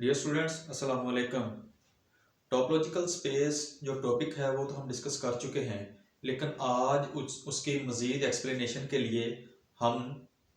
Dear students, अस्सलाम वालेकुम। Topological space जो टॉपिक है वो तो हम डिस्कस कर चुके हैं, लेकिन आज उसकी मज़ीद एक्सप्लेनेशन के लिए हम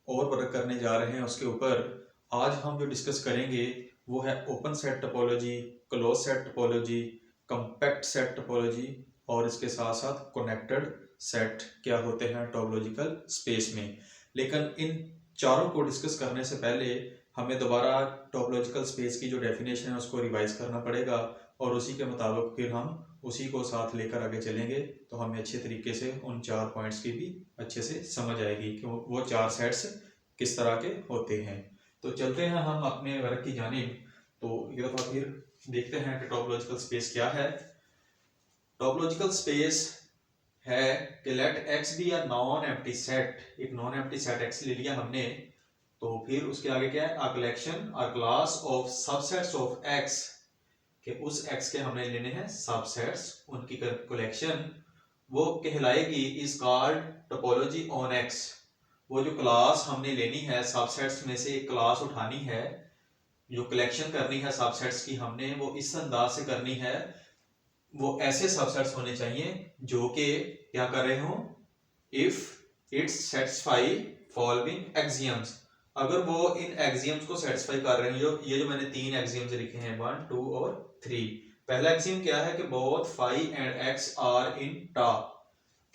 और वर्क करने जा रहे हैं उसके ऊपर। आज हम जो डिस्कस करेंगे वो है open set topology, close set topology, compact set topology और इसके साथ साथ कनेक्टेड सेट क्या होते हैं टोपोलॉजिकल स्पेस में। लेकिन इन चारों को डिस्कस करने से पहले हमें दोबारा टोपोलॉजिकल स्पेस की जो डेफिनेशन है उसको रिवाइज करना पड़ेगा और उसी के मुताबिक फिर हम उसी को साथ लेकर आगे चलेंगे, तो हमें अच्छे तरीके से उन चार पॉइंट्स की भी अच्छे से समझ आएगी कि वो चार सेट्स किस तरह के होते हैं। तो चलते हैं हम अपने वर्क की जानिब। तो ये दफ़ा फिर देखते हैं कि टोपोलॉजिकल स्पेस क्या है। टोपोलॉजिकल स्पेस है कि let X be a non empty set. एक नॉन एम्प्टी सेट एक्स ले लिया हमने, तो फिर उसके आगे क्या है, अ कलेक्शन और class of subsets of X, कि उस एक्स के हमने लेने हैं सबसेट्स, उनकी कलेक्शन वो कहलाएगी is called topology on X. वो जो क्लास हमने लेनी है, सबसेट्स में से एक क्लास उठानी है, जो कलेक्शन करनी है सबसेट्स की हमने, वो इस अंदाज से करनी है, वो ऐसे सबसेट्स होने चाहिए जो कि क्या कर रहे हो, if it's satisfy following axioms. अगर वो इन एक्सियम्स को सेटिस्फाई कर रहे हैं, ये जो मैंने तीन एक्सियम्स लिखे हैं 1, 2 और 3। पहला एक्सियम क्या है कि both phi and X are in tau,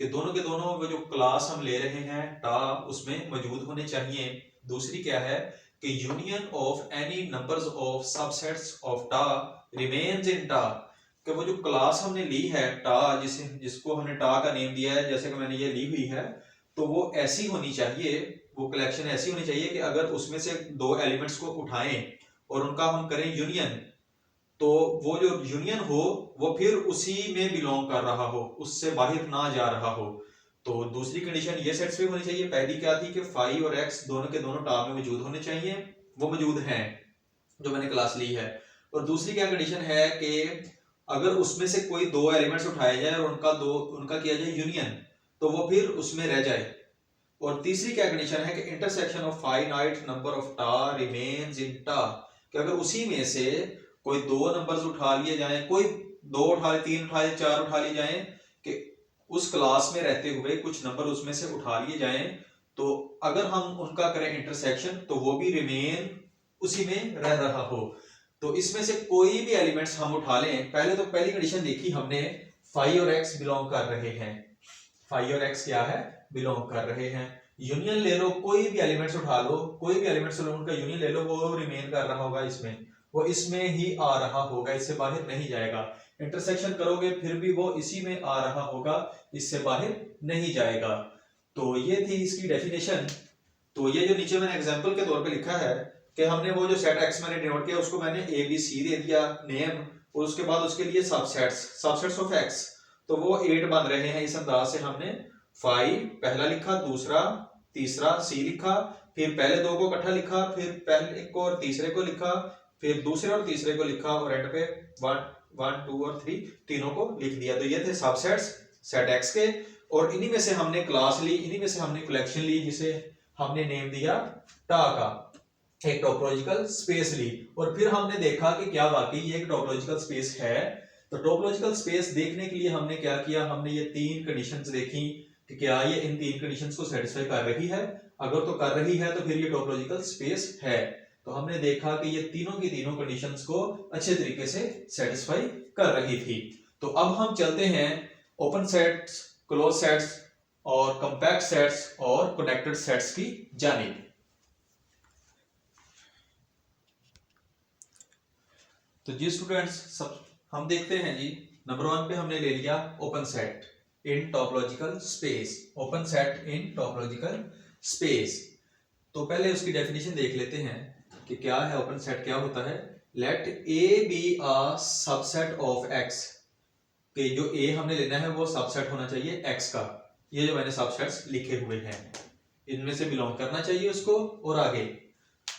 कि दोनों के दोनों वो जो क्लास हम ले रहे हैं टा उसमें मौजूद होने चाहिए। दूसरी क्या है कि union of any numbers of subsets of टा रिमेन्स इन टा, कि वो जो क्लास हमने ली है टा, जिसको हमने टा का नेम दिया है, जैसे कि मैंने ये ली हुई है, तो वो ऐसी होनी चाहिए, वो कलेक्शन ऐसी होनी चाहिए कि अगर उसमें से दो एलिमेंट्स को उठाएं और उनका हम करें यूनियन, तो वो जो यूनियन हो वो फिर उसी में बिलोंग कर रहा हो, उससे बाहर ना जा रहा हो। तो दूसरी कंडीशन ये सेटिस्फाई होनी चाहिए। पहली क्या थी कि फाई और एक्स दोनों के दोनों टा में मौजूद होने चाहिए, वो मौजूद हैं जो मैंने क्लास ली है। और दूसरी क्या कंडीशन है कि अगर उसमें से कोई दो एलिमेंट्स उठाए जाए और उनका किया जाए यूनियन, तो वो फिर उसमें रह जाए। और तीसरी क्या कंडीशन है कि intersection of finite number of टा रिमेन्स इन टा, कि अगर उसी में से कोई दो नंबर्स उठा लिए जाएं, कोई दो उठा ले, तीन उठा ले, चार उठा लिए जाएं, कि उस क्लास में रहते हुए कुछ नंबर उसमें से उठा लिए जाएं, तो अगर हम उनका करें इंटरसेक्शन तो वो भी रिमेन उसी में रह रहा हो। तो इसमें से कोई भी एलिमेंट्स हम उठा लें, पहले तो पहली कंडीशन देखी हमने, फाई और एक्स बिलोंग कर रहे हैं, फाई और एक्स क्या है, बिलोंग कर रहे हैं। यूनियन ले लो, कोई भी एलिमेंट्स उठा लो, कोई भी एलिमेंट्स लो, उनका यूनियन ले लो, वो रिमेन कर रहा होगा इसमें, वो इसमें ही आ रहा होगा, इससे बाहर नहीं जाएगा। इंटरसेक्शन करोगे फिर भी वो इसी में आ रहा होगा, इससे बाहर नहीं जाएगा। तो ये थी इसकी डेफिनेशन। तो ये जो नीचे मैंने एग्जांपल के तौर पे लिखा है कि हमने वो जो सेट एक्स मैंने डिनोट किया उसको मैंने ए बी सी दे दिया नेम, और उसके बाद उसके लिए सबसेट्स ऑफ एक्स, तो वो 8 बन रहे हैं। इस अंदाज से हमने 5 पहला लिखा, दूसरा तीसरा सी लिखा, फिर पहले दो को इकट्ठा लिखा, फिर पहले को और तीसरे को लिखा, फिर दूसरे और तीसरे को लिखा, और एंड पे 1, 2 और 3 तीनों को लिख दिया। तो ये थे सबसेट्स सेट एक्स के, और इन्हीं में से हमने क्लास ली, इन्हीं में से हमने कलेक्शन ली, जिसे हमने नेम दिया टा का, एक टोपोलॉजिकल स्पेस ली। और फिर हमने देखा कि क्या वाकई ये एक टोपोलॉजिकल स्पेस है। तो टोपोलॉजिकल स्पेस देखने के लिए हमने क्या किया, हमने ये तीन कंडीशंस देखी कि क्या ये इन तीन कंडीशंस को सेटिस्फाई कर रही है। अगर तो कर रही है तो फिर ये टोपोलॉजिकल स्पेस है। तो हमने देखा कि ये तीनों की तीनों कंडीशंस को अच्छे तरीके से सेटिस्फाई कर रही थी। तो अब हम चलते हैं ओपन सेट्स, क्लोज सेट्स और कंपैक्ट सेट्स और कनेक्टेड सेट्स की जानिब। तो जी स्टूडेंट्स, सब हम देखते हैं जी, नंबर 1 पे हमने ले लिया ओपन सेट इन टोपोलॉजिकल स्पेस, ओपन सेट इन टोपोलॉजिकल स्पेस। तो पहले उसकी डेफिनेशन देख लेते हैं कि क्या है ओपन सेट, क्या होता है। Let A be a subset of X, कि जो ए हमने लेना है वो सबसेट होना चाहिए एक्स का। ये जो मैंने सबसेट्स लिखे हुए हैं इनमें से बिलोंग करना चाहिए उसको। और आगे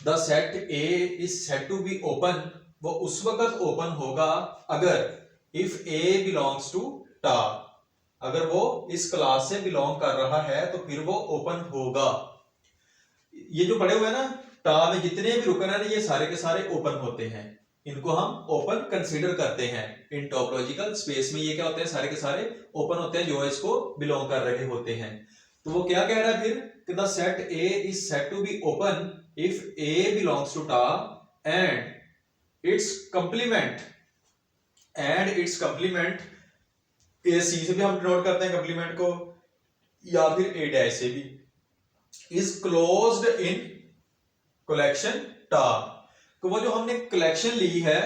the set A is set to be open, वो उस वक्त ओपन होगा अगर if A belongs to tau, अगर वो इस क्लास से बिलोंग कर रहा है तो फिर वो ओपन होगा। ये जो पड़े हुए हैं ना टा में जितने भी रुकन है ना, ये सारे के सारे ओपन होते हैं। इनको हम ओपन कंसीडर करते हैं। इन टॉपोलॉजिकल स्पेस में ये क्या होते हैं, सारे के सारे ओपन होते हैं जो इसको बिलोंग कर रहे होते हैं। तो वो क्या कह रहा है फिर कि the set A is said to be open if A belongs to tau and its complement A C से भी हम डिनोट करते हैं कंप्लीमेंट को, या फिर ए डैश से भी, इज क्लोज्ड इन कलेक्शन टा। तो वो जो हमने कलेक्शन ली है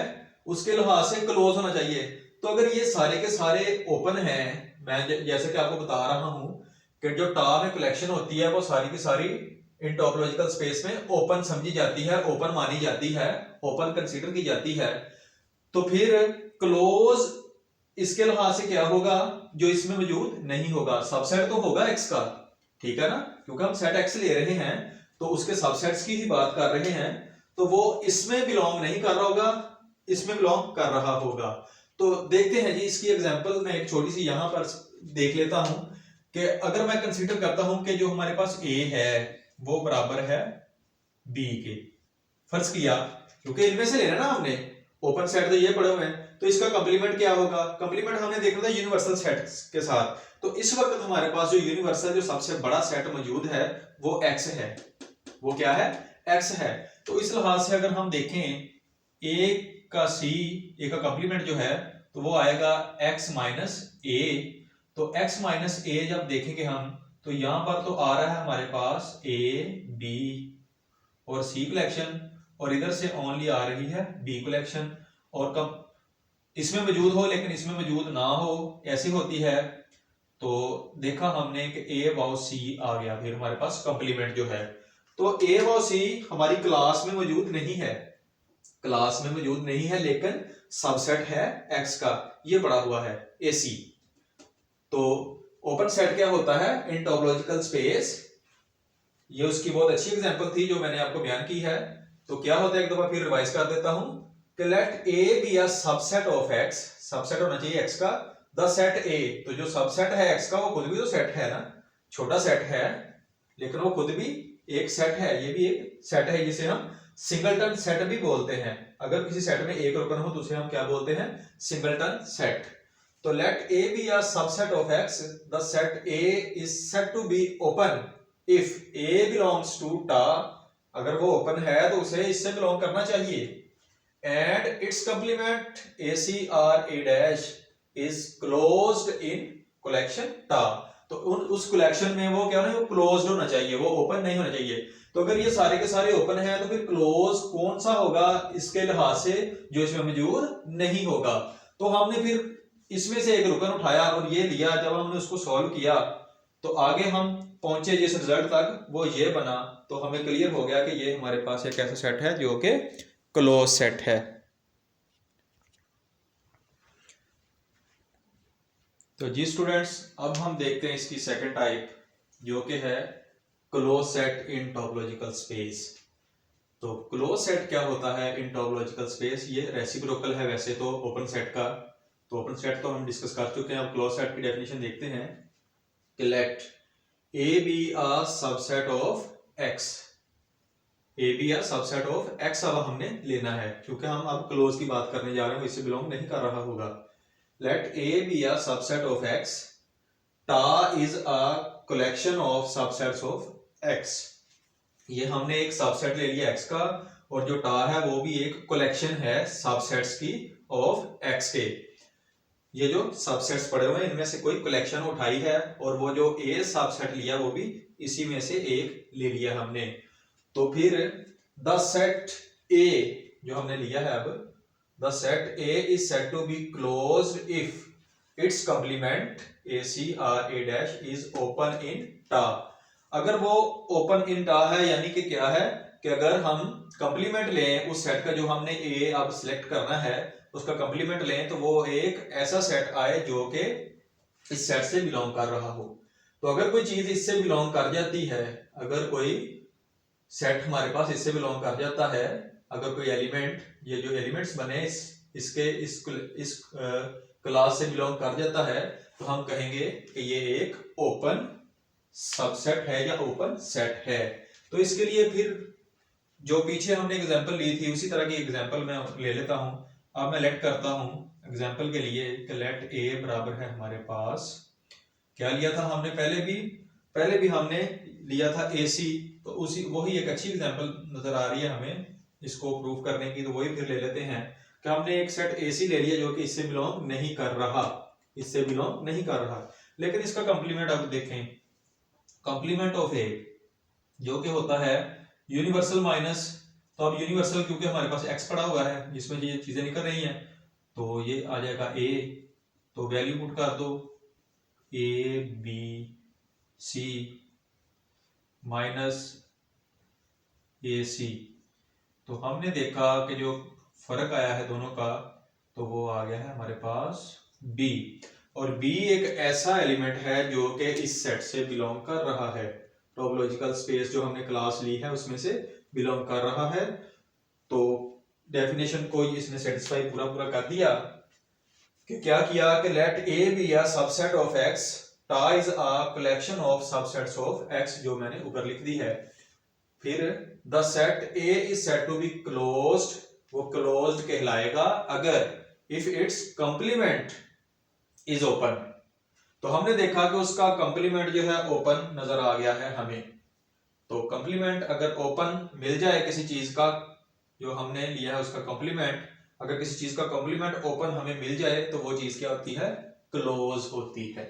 उसके लिहाज से क्लोज होना चाहिए। तो अगर ये सारे के सारे ओपन हैं, मैं जैसे कि आपको बता रहा हूं कि जो टा में कलेक्शन होती है वो सारी की सारी इन टॉपोलॉजिकल स्पेस में ओपन समझी जाती है, ओपन मानी जाती है, ओपन कंसीडर की जाती है। तो फिर क्लोज इसके लिहाज से क्या होगा, जो इसमें मौजूद नहीं होगा। सबसेट तो होगा एक्स का, ठीक है ना, क्योंकि हम सेट एक्स ले रहे हैं तो उसके सबसेट्स की ही बात कर रहे हैं, तो वो इसमें बिलोंग नहीं कर रहा होगा, इसमें बिलोंग कर रहा होगा। तो देखते हैं जी, इसकी एग्जांपल मैं एक छोटी सी यहां पर देख लेता हूं कि अगर मैं कंसीडर करता हूं कि जो हमारे पास ए है वो बराबर है बी के, फर्ज किया, क्योंकि इनमें से लेना ना हमने, ओपन सेट तो ये पड़े हुए हैं, तो इसका कंप्लीमेंट क्या होगा, कंप्लीमेंट हमने देखा था यूनिवर्सल सेट के साथ। तो इस वक्त हमारे पास जो यूनिवर्सल जो सबसे बड़ा सेट मौजूद है वो एक्स है, वो क्या है, एक्स है। तो इस लिहाज से अगर हम देखें ए का सी, ए का कंप्लीमेंट जो है तो वो आएगा x माइनस ए। तो x माइनस ए जब देखेंगे हम तो यहां पर तो आ रहा है हमारे पास a b और c कलेक्शन, और इधर से ओनली आ रही है b कलेक्शन, और कब इसमें मौजूद हो लेकिन इसमें मौजूद ना हो ऐसी होती है। तो देखा हमने कि a बाउ c आ गया, फिर हमारे पास कंप्लीमेंट जो है, तो a बाउ c हमारी क्लास में मौजूद नहीं है, क्लास में मौजूद नहीं है, लेकिन सबसेट है x का, ये पड़ा हुआ है AC। तो ओपन सेट क्या होता है, इन टॉपोलॉजिकल स्पेस, ये उसकी बहुत अच्छी एग्जांपल थी जो मैंने आपको बयान की है। तो क्या होता है, एक दफा फिर रिवाइज कर देता हूं कि let A be a subset of x, subset होना चाहिए x का, द सेट A, तो जो सबसेट है x का वो खुद भी तो सेट है ना, छोटा सेट है लेकिन वो खुद भी एक सेट है, ये भी एक सेट है जिसे हम सिंगलटन सेट भी बोलते हैं। अगर किसी सेट में एक रुकन हो तो उसे हम क्या बोलते हैं, सिंगलटन सेट। तो let A be a subset of x, the set A is said to be open if A belongs to tau, अगर वो ओपन है तो उसे इससे बिलोंग करना चाहिए, एंड इट्स कंप्लीमेंट AC और A dash is closed in collection टा। तो उस कलेक्शन में वो क्या होना, वो क्लोज्ड होना चाहिए, वो ओपन नहीं होना चाहिए। तो अगर ये सारे के सारे ओपन है तो फिर क्लोज कौन सा होगा इसके लिहाज से, जो इसमें मौजूद नहीं होगा। तो हमने फिर इसमें से एक रुकन उठाया और ये लिया, जब हमने उसको सॉल्व किया तो आगे हम पहुंचे जिस रिजल्ट तक वो ये बना, तो हमें क्लियर हो गया कि ये हमारे पास एक ऐसा सेट है जो कि क्लोज सेट है। तो जी स्टूडेंट्स, अब हम देखते हैं इसकी सेकंड टाइप जो कि है क्लोज सेट इन टॉपोलॉजिकल स्पेस। तो क्लोज सेट क्या होता है इन टॉपोलॉजिकल स्पेस, ये रेसिप्रोकल है वैसे तो ओपन सेट का, तो ओपन सेट तो हम डिस्कस कर चुके हैं। अब क्लोज सेट की डेफिनेशन देखते हैं कि let A be a subset of x, A be a subset of x अब हमने लेना है, क्योंकि हम अब क्लोज की बात करने जा रहे हैं, वो इससे बिलोंग नहीं कर रहा होगा। Let A be a subset of x, tau is a collection of subsets of x। ये हमने एक सबसेट ले लिया x का, और जो टा है वो भी एक कलेक्शन है सबसेट्स की ऑफ x के। ये जो सबसेट्स पड़े हुए हैं इनमें से कोई कलेक्शन उठाई है, और वो जो A सबसेट लिया वो भी इसी में से एक ले लिया हमने। तो फिर द सेट A जो हमने लिया है, अब the set A is said to be closed if its complement AC और A dash is open in tau. अगर वो ओपन इन टा है यानी कि क्या है कि अगर हम कंप्लीमेंट लें उस सेट का, जो हमने A अब सिलेक्ट करना है उसका कंप्लीमेंट लें, तो वो एक ऐसा सेट आए जो कि इस सेट से बिलोंग कर रहा हो। तो अगर कोई चीज इससे बिलोंग कर जाती है, अगर कोई सेट हमारे पास इससे बिलोंग कर जाता है, अगर कोई एलिमेंट, ये जो एलिमेंट्स बने इस क्लास से बिलोंग कर जाता है, तो हम कहेंगे कि ये एक ओपन सबसेट है या ओपन सेट है। तो इसके लिए फिर जो पीछे हमने एग्जांपल ली थी उसी तरह की एग्जांपल मैं ले लेता हूं। अब मैं लेट करता हूं एग्जांपल के लिए कि लेट ए बराबर है हमारे पास, क्या लिया था हमने पहले भी हमने लिया था AC, तो उसी वही एक अच्छी एग्जांपल नजर आ रही है हमें इसको प्रूव करने की, तो वही फिर ले लेते हैं कि हमने एक सेट AC ले लिया जो कि इससे बिलोंग नहीं कर रहा, लेकिन इसका कंप्लीमेंट अब देखें। कंप्लीमेंट ऑफ ए जो कि होता है यूनिवर्सल माइनस, तो अब यूनिवर्सल क्योंकि हमारे पास x पड़ा हुआ है जिसमें ये चीजें निकल रही हैं, तो ये आ जाएगा a, तो वैल्यू पुट कर दो ABC माइनस AC, तो हमने देखा कि जो फर्क आया है दोनों का तो वो आ गया है हमारे पास B, और B एक ऐसा एलिमेंट है जो कि इस सेट से बिलोंग कर रहा है, टोपोलॉजिकल स्पेस जो हमने क्लास ली है उसमें से बिलोंग कर रहा है। तो डेफिनेशन को इसने सेटिस्फाई पूरा कर दिया कि क्या किया कि let A be a subset of X, tau is a collection of subsets of X, जो मैंने ऊपर लिख दी है। फिर the set A is said to be closed, वो क्लोज्ड कहलाएगा अगर if its complement is open, तो हमने देखा कि उसका कंप्लीमेंट जो है ओपन नजर आ गया है हमें। तो कंप्लीमेंट अगर ओपन मिल जाए किसी चीज का, जो हमने लिया है उसका कंप्लीमेंट, अगर किसी चीज का कंप्लीमेंट ओपन हमें मिल जाए तो वो चीज क्या होती है, क्लोज होती है।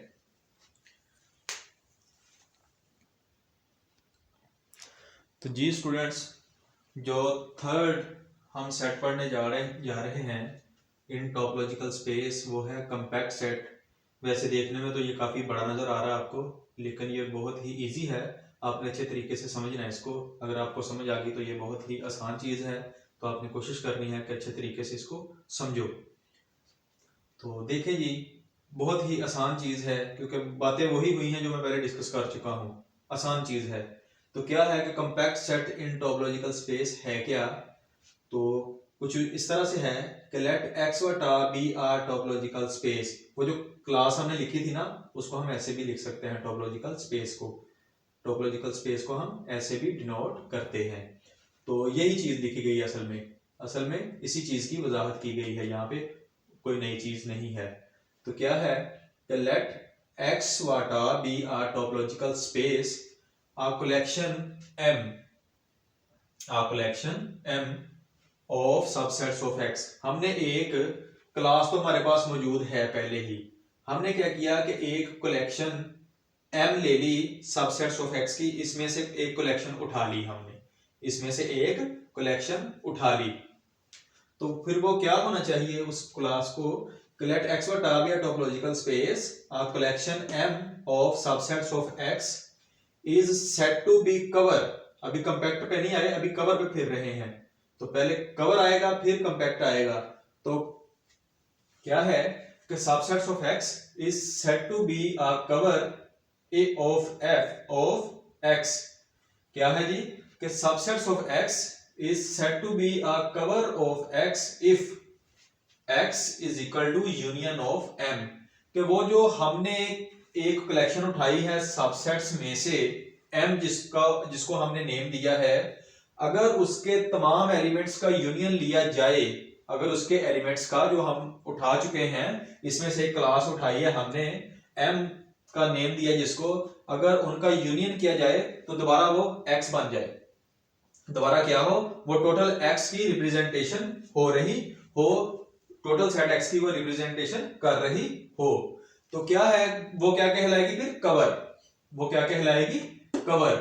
तो जी स्टूडेंट्स, जो थर्ड हम सेट पढ़ने जा रहे हैं इन टोपोलॉजिकल स्पेस, वो है कॉम्पैक्ट सेट। वैसे देखने में तो ये काफी बड़ा नजर आ रहा है आपको, लेकिन ये बहुत ही इजी है, आपने अच्छे तरीके से समझना है इसको। अगर आपको समझ आ गई तो ये बहुत ही आसान चीज है, तो आपने कोशिश करनी है कि अच्छे तरीके से इसको समझो। तो देखिए जी, बहुत ही आसान चीज है क्योंकि बातें वही हुई हैं जो मैं पहले डिस्कस कर चुका हूँ, आसान चीज है। तो क्या है कि कॉम्पैक्ट सेट इन टोपोलॉजिकल स्पेस है क्या, तो कुछ इस तरह से है कि लेट X बटा बी आर टोपोलॉजिकल स्पेस। वो जो क्लास हमने लिखी थी ना, उसको हम ऐसे भी लिख सकते हैं, टोपोलॉजिकल स्पेस को हम ऐसे भी डिनोट करते हैं। तो यही चीज लिखी गई है असल में इसी चीज की वजाहत की गई है, यहाँ पे कोई नई चीज नहीं है। तो क्या है कि लेट X बटा be are topological space a collection M of subsets of X। हमने एक क्लास तो हमारे पास मौजूद है पहले ही, हमने क्या किया कि एक कलेक्शन M ले ली सबसेट्स ऑफ X की, इसमें से एक कलेक्शन उठा ली हमने, तो फिर वो क्या होना चाहिए उस क्लास को, लेट X बटा be are topological space a collection M of subsets of X is set to be cover. अभी कंपैक्ट पे नहीं आए, अभी कवर पे फिर रहे हैं, तो पहले कवर आएगा फिर कंपैक्ट आएगा। तो क्या है कि subsets of X is set to be a cover A of F of X। क्या है जी कि subsets of X is set to be a cover of X if X is equal to union of M। कि वो जो हमने एक collection उठाई है सबसेट्स में से M, जिसको हमने नेम दिया है, अगर उसके तमाम एलिमेंट्स का यूनियन लिया जाए, अगर उसके एलिमेंट्स का जो हम उठा चुके हैं, इसमें से एक क्लास उठाई है हमने, M का नेम दिया जिसको, अगर उनका यूनियन किया जाए तो दोबारा वो X बन जाए, दोबारा क्या हो, वो टोटल X की रिप्रेजेंटेशन हो रही हो, टोटल सेट X की वो रिप्रेजेंटेशन कर रही हो। तो क्या है, वो क्या कहलाएगी फिर, कवर। वो क्या कहलाएगी, कवर।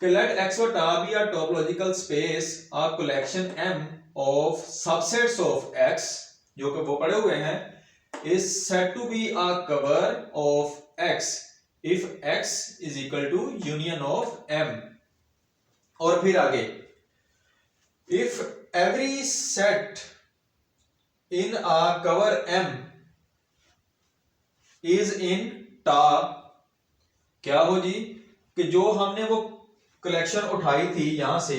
लेट X बटा be a topological space a collection M of subsets of X, जो कि वो पढ़े हुए हैं, is said to be a cover of X if X is equal to union of M। और फिर आगे, if every set in a cover M is in tau, क्या हो जी कि जो हमने वो कलेक्शन उठाई थी, यहां से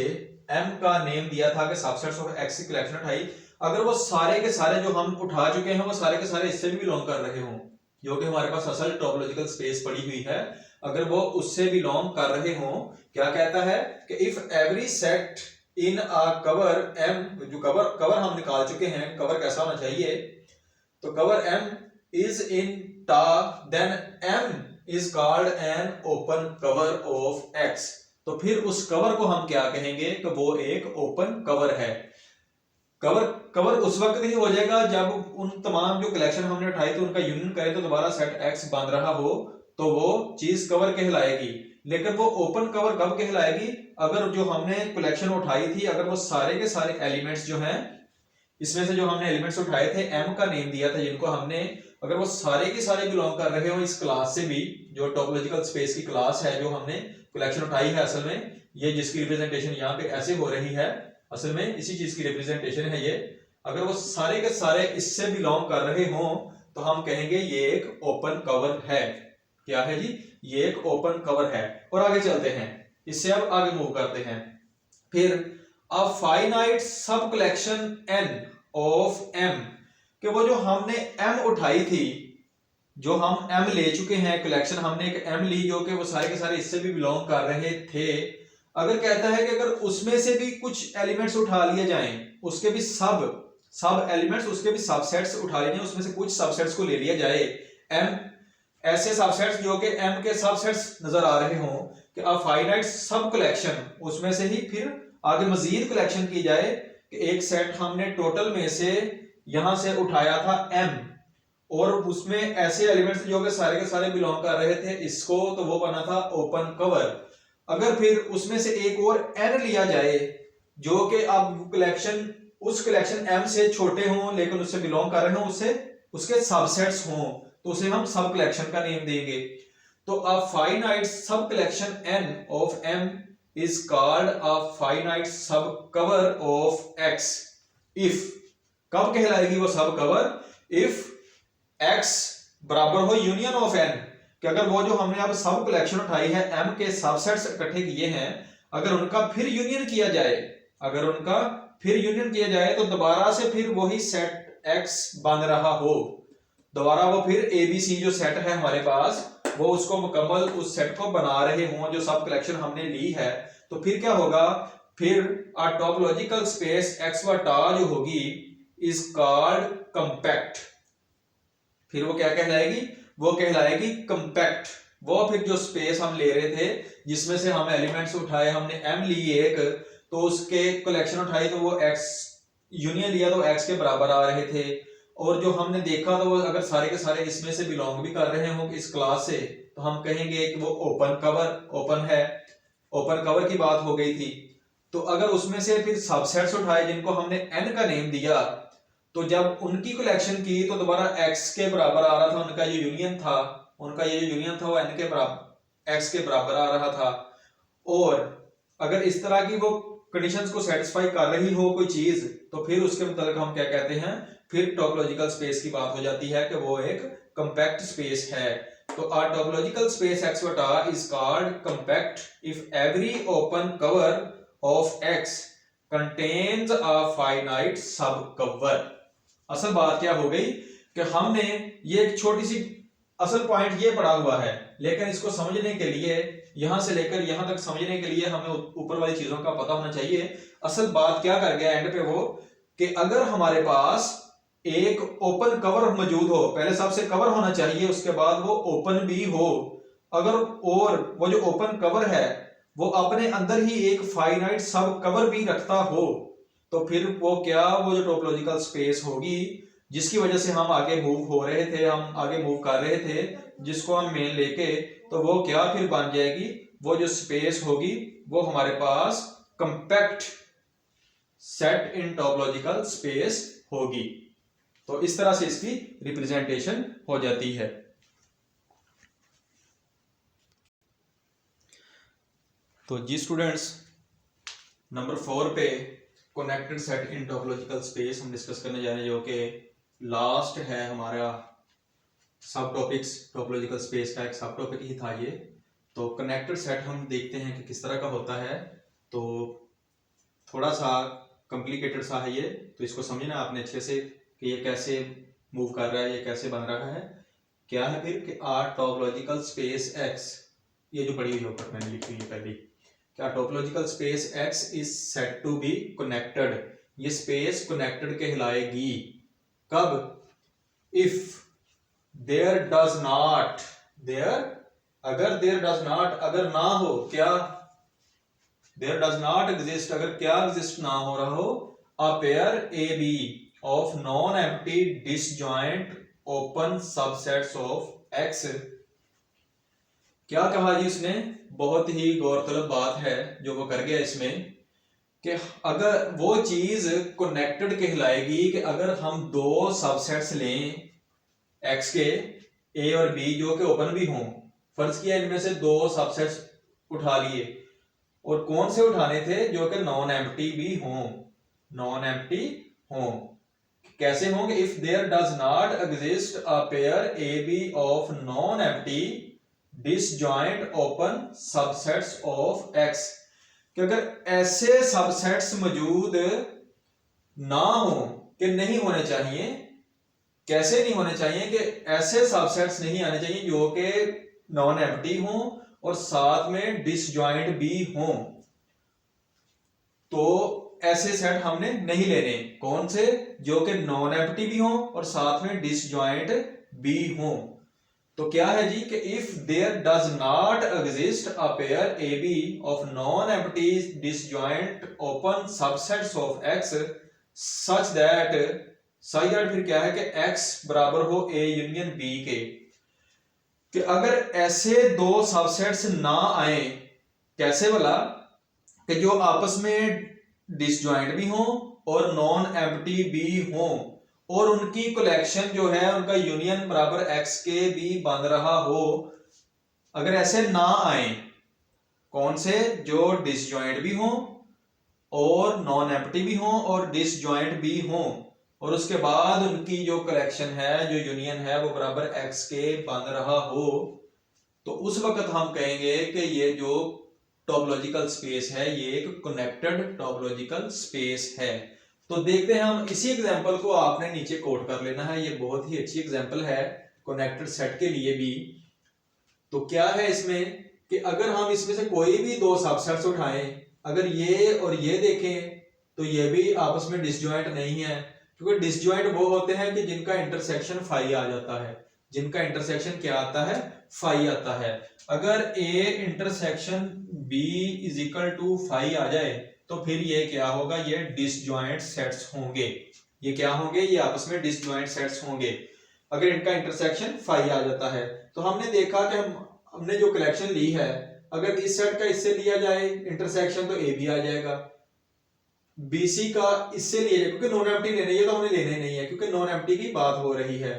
M का नेम दिया था कि सबसेट्स ऑफ X की कलेक्शन उठाई, अगर वो सारे के सारे जो हम उठा चुके हैं वो सारे के सारे इससे भी बिलोंग कर रहे हों, जो कि हमारे पास असल टोपोलॉजिकल स्पेस पड़ी हुई है, अगर वो उससे बिलोंग कर रहे हों, क्या कहता है कि if every set in a cover M, जो कवर हम निकाल चुके हैं, कवर कैसा होना चाहिए, तो cover M is in tau, then M is called an open cover of X. तो फिर उस कवर को हम क्या कहेंगे कि वो एक ओपन कवर है। कवर कवर उस वक्त ही हो जाएगा जब उन तमाम जो कलेक्शन हमने उठाई थी उनका यूनियन करें तो दोबारा सेट एक्स बन रहा हो, तो वो चीज कवर कहलाएगी। लेकिन वो ओपन कवर कब कहलाएगी, अगर जो हमने कलेक्शन उठाई थी, अगर वो सारे के सारे एलिमेंट्स जो हैं, इसमें से जो हमने एलिमेंट्स उठाए थे, एम का नेम दिया था जिनको हमने, अगर वो सारे के सारे बिलोंग कर रहे हो इस क्लास से भी, जो टोपोलॉजिकल स्पेस की क्लास है जो हमने कलेक्शन उठाई है, असल में ये जिसकी रिप्रेजेंटेशन यहाँ पे ऐसे हो रही है, असल में इसी चीज की रिप्रेजेंटेशन है ये, अगर वो सारे के सारे इससे बिलोंग कर रहे हो तो हम कहेंगे ये एक ओपन कवर है। क्या है जी, ये एक ओपन कवर है। और आगे चलते हैं, इससे अब आगे मूव करते हैं। फिर अ finite subcollection N of M, कि वो जो हमने एम उठाई थी, जो हम एम ले चुके हैं कलेक्शन, हमने एक एम ली जो कि वो सारे के सारे इससे भी बिलोंग कर रहे थे, अगर कहता है कि अगर उसमें से भी कुछ एलिमेंट्स उठा लिए जाएं, उसके भी सब एलिमेंट्स, उसके भी सबसेट्स उठा लिए जाएं, उसमें से कुछ सबसेट्स को ले लिया जाए, एम ऐसे सबसेट्स जो कि एम के सबसेट्स नजर आ रहे हों, कि अ फाइनाइट सब कलेक्शन, उसमें से ही फिर आगे मजीद कलेक्शन की जाए कि एक सेट हमने टोटल में से यहां से उठाया था एम, और उसमें ऐसे एलिमेंट्स जो कि सारे के सारे बिलोंग कर रहे थे इसको, तो वो बना था ओपन कवर। अगर फिर उसमें से एक और एन लिया जाए जो कि अब कलेक्शन, उस कलेक्शन एम से छोटे हों लेकिन उससे बिलोंग कर रहे हों, उससे उसके सबसेट्स हों, तो उसे हम सब कलेक्शन का नेम देंगे। तो a finite subcollection N of M is called a finite subcover of X if, कब कहलाएगी वो सब कवर, इफ एक्स बराबर हो यूनियन ऑफ एन, कि अगर वो जो हमने अब सब कलेक्शन उठाई है एम के सबसेट्स इकट्ठे किए हैं, अगर उनका फिर यूनियन किया जाए, अगर उनका फिर यूनियन किया जाए तो दोबारा से फिर वही सेट एक्स बन रहा हो, दोबारा वो फिर एबीसी जो सेट है हमारे पास, वो उसको मुकम्मल उस सेट को बना रहे हों जो सब कलेक्शन हमने ली है, तो फिर क्या होगा, फिर अ टोपोलॉजिकल स्पेस एक्स व टा जो होगी इज कॉल्ड कंपैक्ट। फिर वो क्या कहलाएगी, वो कहलाएगी कंपैक्ट। वो फिर जो स्पेस हम ले रहे थे जिसमें से हम एलिमेंट्स उठाए, हमने एम ली एक, तो उसके कलेक्शन उठाई तो वो एक्स यूनियन लिया तो एक्स के बराबर आ रहे थे, और जो हमने देखा तो वो अगर सारे के सारे इसमें से बिलोंग भी कर रहे हो इस क्लास से, तो हम कहेंगे कि वो ओपन कवर, ओपन है, ओपन कवर की बात हो गई थी। तो अगर उसमें से फिर सबसेट्स उठाए जिनको हमने एन का नेम दिया, तो जब उनकी कलेक्शन की तो दोबारा एक्स के बराबर आ रहा था, उनका ये यूनियन था, उनका ये यूनियन था वो एन के बराबर, एक्स के बराबर आ रहा था। और अगर इस तरह की वो कंडीशंस को सेटिस्फाई कर रही हो कोई चीज, तो फिर उसके मतलब हम क्या कहते हैं, फिर टोपोलॉजिकल स्पेस की बात हो जाती है कि वो एक कंपैक्ट स्पेस है। तो अ टोपोलॉजिकल स्पेस एक्स बटा is called compact if every open cover of x contains a finite सब कवर। असल बात क्या हो गई कि हमने ये एक छोटी सी, असल पॉइंट ये पड़ा हुआ है, लेकिन इसको समझने के लिए, यहां से लेकर यहां तक समझने के लिए हमें ऊपर वाली चीजों का पता होना चाहिए। असल बात क्या कर गया एंड पे वो, कि अगर हमारे पास एक ओपन कवर मौजूद हो, पहले सबसे कवर होना चाहिए, उसके बाद वो ओपन भी हो, अगर और वो जो ओपन कवर है वो अपने अंदर ही एक फाइनाइट सब कवर भी रखता हो, तो फिर वो क्या, वो जो टोपोलॉजिकल स्पेस होगी जिसकी वजह से हम आगे मूव हो रहे थे, हम आगे मूव कर रहे थे, जिसको हम मेन लेके, तो वो क्या फिर बन जाएगी, वो जो स्पेस होगी वो हमारे पास कंपैक्ट सेट इन टोपोलॉजिकल स्पेस होगी। तो इस तरह से इसकी रिप्रेजेंटेशन हो जाती है। तो जी स्टूडेंट्स, नंबर 4 पे कनेक्टेड सेट इन टोपोलॉजिकल स्पेस हम डिस्कस करने जा रहे हैं, जो कि लास्ट है हमारा सब टॉपिक्स, टोपोलॉजिकल स्पेस का एक सब टॉपिक ही था ये। तो कनेक्टेड सेट हम देखते हैं कि किस तरह का होता है, तो थोड़ा सा कॉम्प्लिकेटेड सा है ये, तो इसको समझना आपने अच्छे से कि ये कैसे मूव कर रहा है, ये कैसे बन रहा है। क्या है फिर कि आर टोपोलॉजिकल स्पेस एक्स, ये जो पड़ी हुई ऊपर मैंने लिखी हुई है पहले, क्या topological space X is said to be connected, ये स्पेस कनेक्टेड कहलाएगी कब? इफ देयर डज नॉट, अगर देयर डज नॉट, अगर ना हो, क्या देयर डज नॉट एग्जिस्ट, अगर क्या एग्जिस्ट ना हो रहा हो, a pair A B of non empty disjoint open subsets of X. क्या कहा जी उसने? बहुत ही गौरतलब बात है जो वो कर गया इसमें, कि अगर वो चीज कनेक्टेड कहलाएगी कि अगर हम दो सबसेट्स लें एक्स के, ए और बी, जो कि ओपन भी हों। फर्ज किया इनमें से दो सबसेट्स उठा लिए, और कौन से उठाने थे? जो कि नॉन एम्प्टी भी हों, नॉन एम्प्टी हों। कैसे होंगे? If there does not exist a pair A B of non empty disjoint open subsets of X, कि अगर ऐसे सबसेट्स मौजूद ना हो, कि नहीं होने चाहिए। कैसे नहीं होने चाहिए? कि ऐसे सबसेट्स नहीं आने चाहिए जो कि नॉन एम्प्टी हों और साथ में डिसजॉइंट भी हों। तो ऐसे सेट हमने नहीं लेने। कौन से? जो कि नॉन एम्प्टी भी हों और साथ में डिसजॉइंट भी हों। तो क्या है जी? कि if there does not exist a pair A B of non empty disjoint open subsets of X such that फिर क्या है? कि x बराबर हो a यूनियन b के, कि अगर ऐसे दो सबसेट्स ना आए, कैसे वाला? कि जो आपस में डिसजॉइंट भी हों और नॉन एम्प्टी भी हों, और उनकी कलेक्शन जो है उनका यूनियन बराबर x के भी बन रहा हो। अगर ऐसे ना आए, कौन से? जो डिसजॉइंट भी हों और नॉन एम्प्टी भी हों और डिसजॉइंट भी हों, और उसके बाद उनकी जो कलेक्शन है, जो यूनियन है, वो बराबर x के बन रहा हो, तो उस वक्त हम कहेंगे कि ये जो टॉपोलॉजिकल स्पेस है ये एक कनेक्टेड टॉपोलॉजिकल स्पेस है। तो देखते हैं हम इसी एग्जांपल को, आपने नीचे कोट कर लेना है, ये बहुत ही अच्छी एग्जांपल है कनेक्टेड सेट के लिए भी। तो क्या है इसमें? कि अगर हम इसमें से कोई भी दो सबसेट्स उठाएं, अगर ये और ये देखें, तो ये भी आपस में डिसजॉइंट नहीं है, क्योंकि डिसजॉइंट वो होते हैं कि जिनका इंटरसेक्शन फाई आ जाता है। जिनका इंटरसेक्शन क्या आता है? फाई आता है। अगर A intersection B is equal to phi आ जाए, तो फिर ये क्या होगा? ये डिसजॉइंट सेट्स होंगे। ये क्या होंगे? ये आपस में डिसजॉइंट सेट्स होंगे अगर इनका इंटरसेक्शन फाई आ जाता है। तो हमने देखा कि हमने जो कलेक्शन ली है, अगर इस सेट का इससे लिया जाए इंटरसेक्शन, तो ए बी आ जाएगा। बीसी का इससे लिया जाए, क्योंकि नॉन एम्प्टी लेने, ये तो हमें लेने नहीं है क्योंकि नॉन एम्प्टी की बात हो रही है।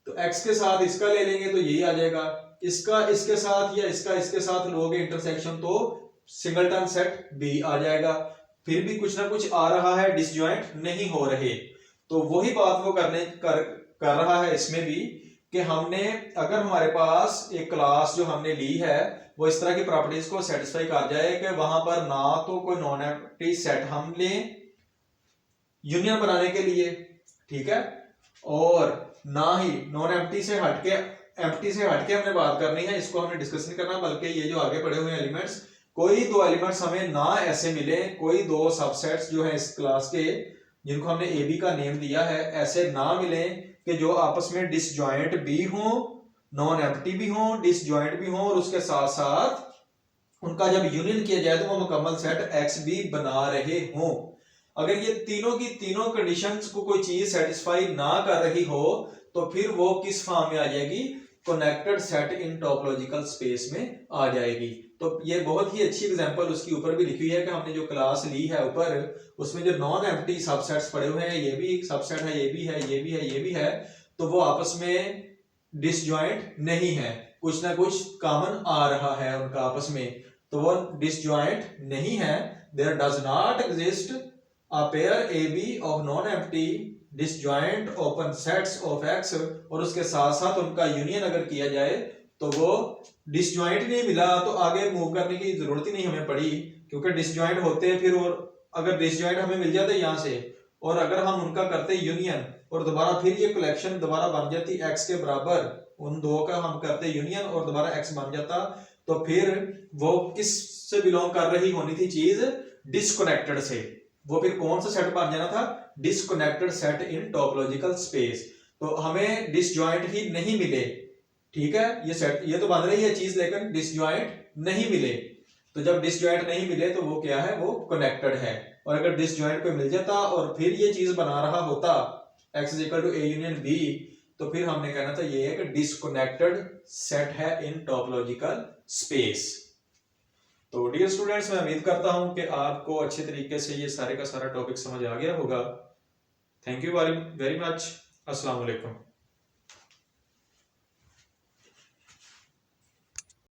तो एक्स के साथ इसका ले लेंगे तो यही आ जाएगा। इसका इसके साथ या इसका इसके साथ लोगे इंटरसेक्शन, तो सिंगलटन सेट बी आ जाएगा। फिर भी कुछ ना कुछ आ रहा है, डिसजॉइंट नहीं हो रहे। तो वही बात वो कर रहा है इसमें भी, कि हमने, अगर हमारे पास एक क्लास जो हमने ली है वो इस तरह की प्रॉपर्टीज को सेटिस्फाई कर जाए कि वहां पर ना तो कोई नॉन एम्प्टी सेट हम लें यूनियन बनाने के लिए, ठीक है, और ना ही नॉन एम्प्टी से हटके, एम्प्टी से हटके हमने बात करनी है, इसको हमने डिस्कस नहीं करना, बल्कि ये जो आगे पड़े हुए एलिमेंट्स, कोई दो एलिमेंट्स हमें ना ऐसे मिले, कोई दो सबसेट्स जो है इस क्लास के जिनको हमने ए बी का नेम दिया है, ऐसे ना मिले कि जो आपस में डिसजॉइंट भी हो, नॉन एम्प्टी भी हो, डिसजॉइंट भी हो, और उसके साथ साथ उनका जब यूनियन किया जाए तो वो मुकम्मल सेट एक्स भी बना रहे हो। अगर ये तीनों की तीनों कंडीशंस को कोई चीज सेटिस्फाई ना कर रही हो, तो फिर वो किस फॉर्म में आ जाएगी? कनेक्टेड सेट इन टॉपोलॉजिकल स्पेस में आ जाएगी। तो ये बहुत ही अच्छी एग्जांपल उसकी ऊपर भी लिखी हुई है कि हमने जो क्लास ली है ऊपर, उसमें जो नॉन एम्प्टी सबसेट्स पड़े हुए हैं, ये भी एक सबसेट है, ये भी है, ये भी है, ये भी है, तो वो आपस में डिसजॉइंट नहीं है, कुछ ना कुछ कॉमन आ रहा है उनका आपस में, तो वो डिसजॉइंट नहीं है। There does not exist a pair AB of non-empty disjoint open sets of X, और उसके साथ साथ उनका यूनियन अगर किया जाए तो वो डिसजॉइंट नहीं मिला, तो आगे मूव करने की जरूरत ही नहीं हमें पड़ी, क्योंकि डिसजॉइंट होते फिर, और अगर डिसजॉइंट हमें मिल जाते यहाँ से, और अगर हम उनका करते यूनियन, और दोबारा फिर ये कलेक्शन दोबारा बन जाती x के बराबर, उन दो का हम करते यूनियन और दोबारा x बन जाता, तो फिर वो किस से बिलोंग कर रही होनी थी चीज, डिस्कनेक्टेड से। वो फिर कौन सा सेट बन जाना था, डिस्कनेक्टेड सेट इन टॉपोलॉजिकल स्पेस। तो हमें डिसजॉइंट ही नहीं मिले, ठीक है, ये सेट ये तो बन रही है चीज, लेकिन डिसजॉइंट नहीं मिले। तो जब डिसजॉइंट नहीं मिले तो वो क्या है, वो कनेक्टेड है। और अगर डिसजॉइंट पे मिल जाता और फिर ये चीज बना रहा होता x is equal to a union b, तो फिर हमने कहना था ये एक डिस्कनेक्टेड सेट है इन टॉपोलॉजिकल स्पेस। तो डियर स्टूडेंट्स, मैं उम्मीद करता हूं कि आपको अच्छे तरीके से ये सारे का सारा टॉपिक समझ आ गया होगा। Thank you very much. अस्सलाम वालेकुम।